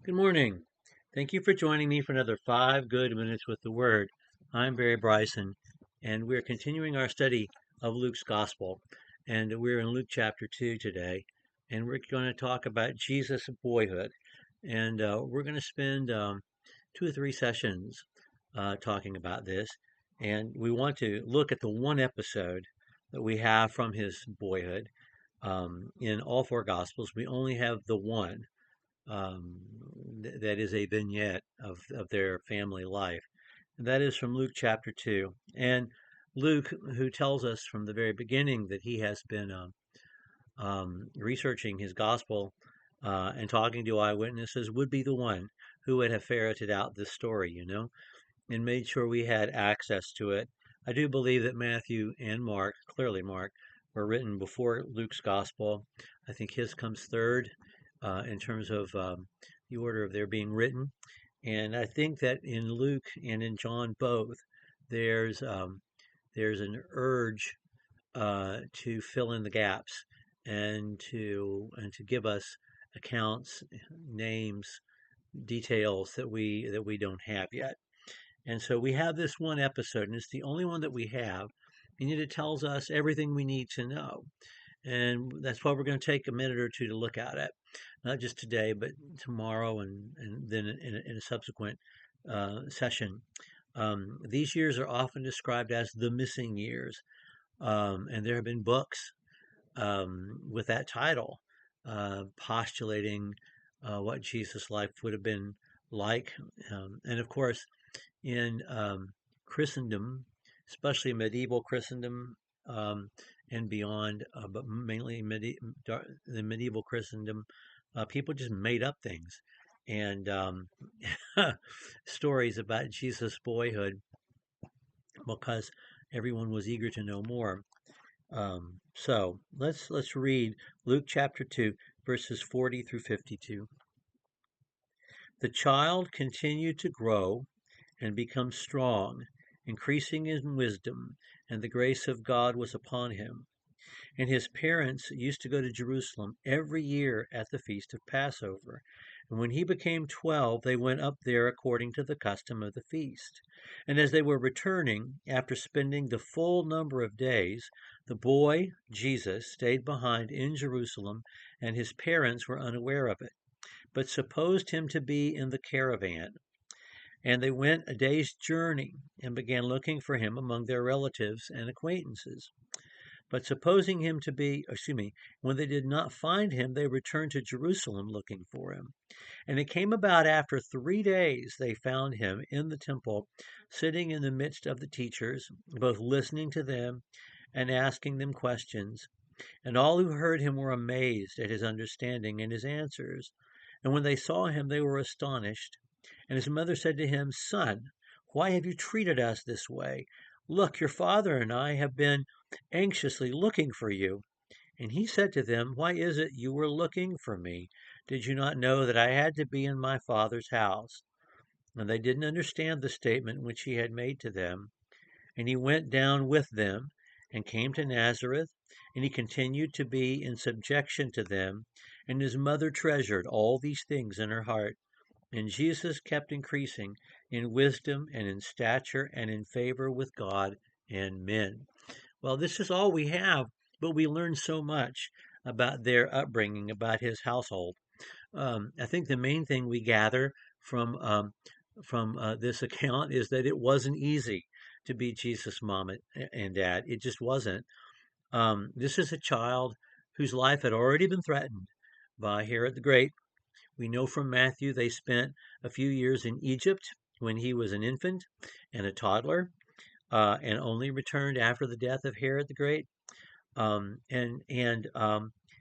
Good morning. Thank you for joining me for another 5 good minutes with the Word. I'm Barry Bryson, and we're continuing our study of Luke's Gospel. And we're in Luke chapter 2 today, and we're going to talk about Jesus' boyhood. And we're going to spend 2 or 3 sessions talking about this. And we want to look at the one episode that we have from his boyhood. In all four Gospels, we only have the one um, that is a vignette of their family life. And that is from Luke chapter 2. And Luke, who tells us from the very beginning that he has been researching his gospel and talking to eyewitnesses, would be the one who would have ferreted out this story, and made sure we had access to it. I do believe that Matthew and Mark, clearly Mark, were written before Luke's gospel. I think his comes third in terms of the order of their being written. And I think that in Luke and in John both, there's there's an urge to fill in the gaps and to give us accounts, names, details that we don't have yet. And so we have this one episode, and it's the only one that we have, and yet it tells us everything we need to know. And that's why we're going to take a minute or two to look at it, not just today, but tomorrow and then in a subsequent session. These years are often described as the missing years, and there have been books with that title, postulating what Jesus' life would have been like. And of course, in Christendom, especially medieval Christendom and beyond, but mainly the medieval Christendom, people just made up things and stories about Jesus' boyhood because everyone was eager to know more. So let's read Luke chapter 2, verses 40 through 52. The child continued to grow and become strong, increasing in wisdom, and the grace of God was upon him. And his parents used to go to Jerusalem every year at the feast of Passover. And when he became 12, they went up there according to the custom of the feast. And as they were returning, after spending the full number of days, the boy, Jesus, stayed behind in Jerusalem, and his parents were unaware of it, but supposed him to be in the caravan. And they went a day's journey and began looking for him among their relatives and acquaintances. But supposing him to be, when they did not find him, they returned to Jerusalem looking for him. And it came about after 3 days they found him in the temple, sitting in the midst of the teachers, both listening to them and asking them questions. And all who heard him were amazed at his understanding and his answers. And when they saw him, they were astonished. And his mother said to him, Son, why have you treated us this way? Look, your father and I have been anxiously looking for you. And he said to them, Why is it you were looking for me? Did you not know that I had to be in my father's house? And they didn't understand the statement which he had made to them. And he went down with them and came to Nazareth, and he continued to be in subjection to them. And his mother treasured all these things in her heart. And Jesus kept increasing in wisdom and in stature and in favor with God and men. Well, this is all we have, but we learn so much about their upbringing, about his household. I think the main thing we gather from this account is that it wasn't easy to be Jesus' mom and dad. It just wasn't. This is a child whose life had already been threatened by Herod the Great. We know from Matthew they spent a few years in Egypt when he was an infant and a toddler, and only returned after the death of Herod the Great. And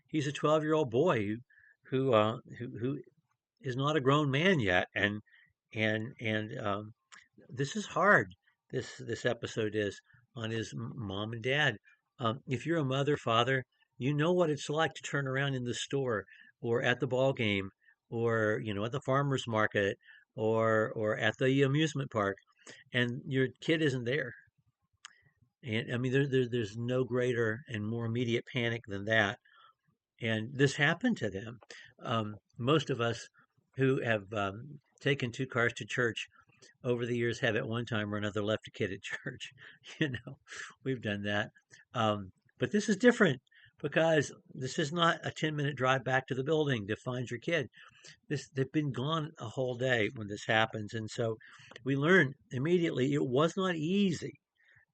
he's a 12-year-old boy who is not a grown man yet, and this is hard. This episode is on his mom and dad. If you're a mother, father, you know what it's like to turn around in the store or at the ball game or at the farmer's market or at the amusement park, and your kid isn't there. And I mean, there's no greater and more immediate panic than that. And this happened to them. Most of us who have taken two cars to church over the years have at one time or another left a kid at church. We've done that. But this is different because this is not a 10-minute drive back to the building to find your kid. They've been gone a whole day when this happens. And so we learn immediately it was not easy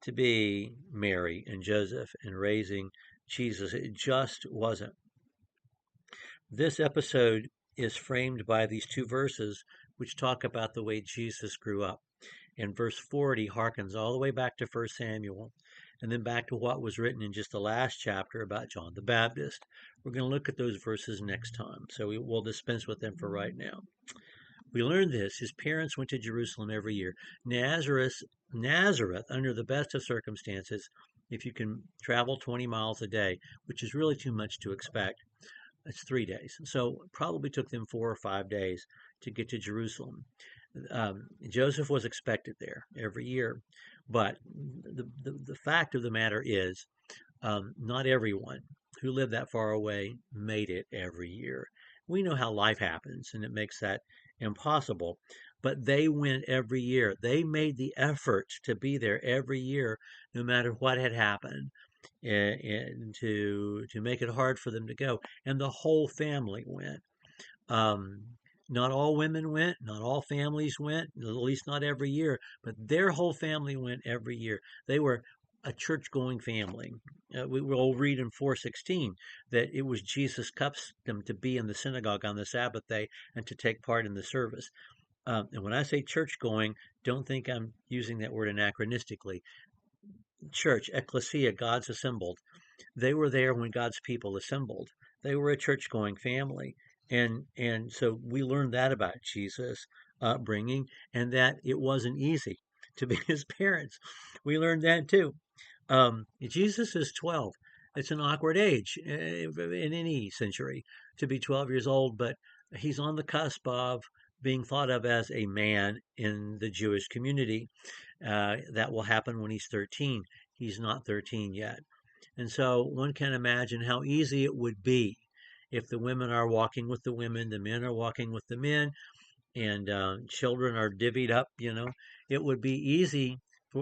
to be Mary and Joseph and raising Jesus. It just wasn't. This episode is framed by these two verses which talk about the way Jesus grew up. And verse 40 harkens all the way back to 1 Samuel and then back to what was written in just the last chapter about John the Baptist. We're going to look at those verses next time, so we'll dispense with them for right now. We learned this. His parents went to Jerusalem every year. Nazareth, under the best of circumstances, if you can travel 20 miles a day, which is really too much to expect, it's 3 days. So it probably took them 4 or 5 days to get to Jerusalem. Joseph was expected there every year, but the fact of the matter is, not everyone who lived that far away made it every year. We know how life happens, and it makes that impossible. But they went every year. They made the effort to be there every year, no matter what had happened, and to make it hard for them to go. And the whole family went. Um, not all women went, not all families went, at least not every year, but their whole family went every year. They were a church-going family. We will read in 4:16 that it was Jesus' custom to be in the synagogue on the Sabbath day and to take part in the service. And when I say church-going, don't think I'm using that word anachronistically. Church, ecclesia, God's assembled. They were there when God's people assembled. They were a church-going family. And so we learned that about Jesus' upbringing, and that it wasn't easy to be his parents. We learned that too. Jesus is 12. It's an awkward age in any century to be 12 years old, but he's on the cusp of being thought of as a man in the Jewish community. That will happen when he's 13. He's not 13 yet. And so one can imagine how easy it would be if the women are walking with the women, the men are walking with the men, and children are divvied up. It would be easy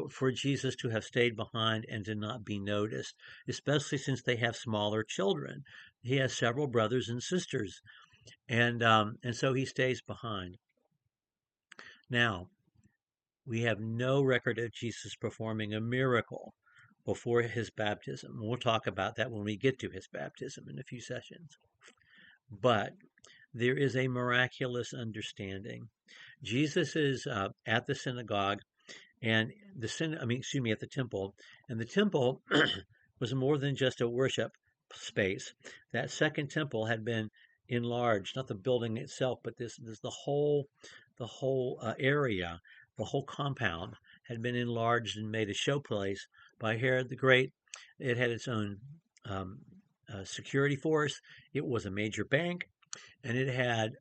for Jesus to have stayed behind and to not be noticed, especially since they have smaller children. He has several brothers and sisters, and so he stays behind. Now, we have no record of Jesus performing a miracle before his baptism. We'll talk about that when we get to his baptism in a few sessions. But there is a miraculous understanding. Jesus is at the synagogue and at the temple, and the temple was more than just a worship space. That second temple had been enlarged, not the building itself, but this the whole area, the whole compound had been enlarged and made a showplace by Herod the Great. It had its own security force. It was a major bank, and it had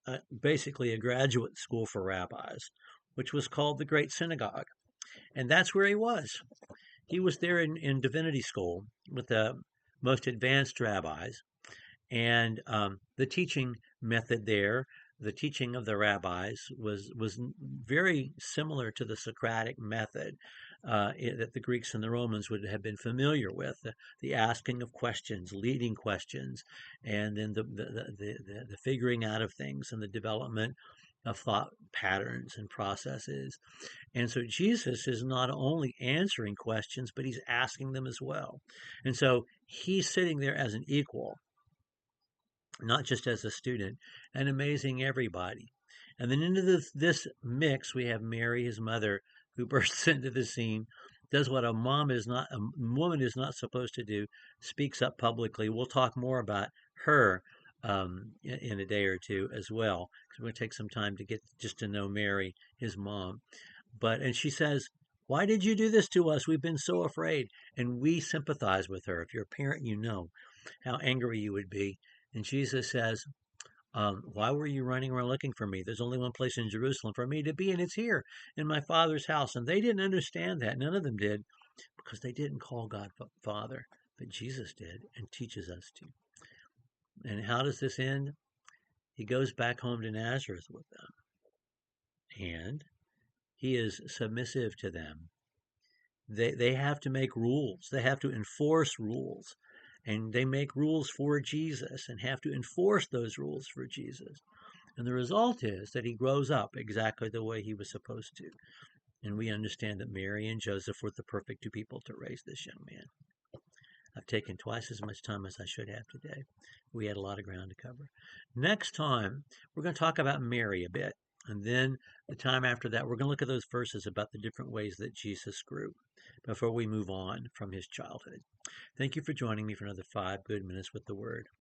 basically a graduate school for rabbis, which was called the Great Synagogue. And that's where he was. He was there in divinity school with the most advanced rabbis. And the teaching method there, the teaching of the rabbis, was very similar to the Socratic method that the Greeks and the Romans would have been familiar with. The asking of questions, leading questions, and then the figuring out of things and the development of thought patterns and processes. And so Jesus is not only answering questions, but he's asking them as well. And so he's sitting there as an equal, not just as a student, and amazing everybody. And then into this mix, we have Mary, his mother, who bursts into the scene, does what a woman is not supposed to do, speaks up publicly. We'll talk more about her in a day or two as well, because we're going to take some time to get just to know Mary, his mom. And she says, "Why did you do this to us? We've been so afraid." And we sympathize with her. If you're a parent, you know how angry you would be. And Jesus says, "Why were you running around looking for me? There's only one place in Jerusalem for me to be, and it's here in my Father's house." And they didn't understand that. None of them did, because they didn't call God Father. But Jesus did, and teaches us to. And how does this end? he goes back home to Nazareth with them, and he is submissive to them. They have to make rules. They have to enforce rules. And they make rules for Jesus and have to enforce those rules for Jesus. And the result is that he grows up exactly the way he was supposed to. And we understand that Mary and Joseph were the perfect two people to raise this young man. I've taken twice as much time as I should have today. We had a lot of ground to cover. Next time, we're going to talk about Mary a bit. And then the time after that, we're going to look at those verses about the different ways that Jesus grew before we move on from his childhood. Thank you for joining me for another 5 good minutes with the Word.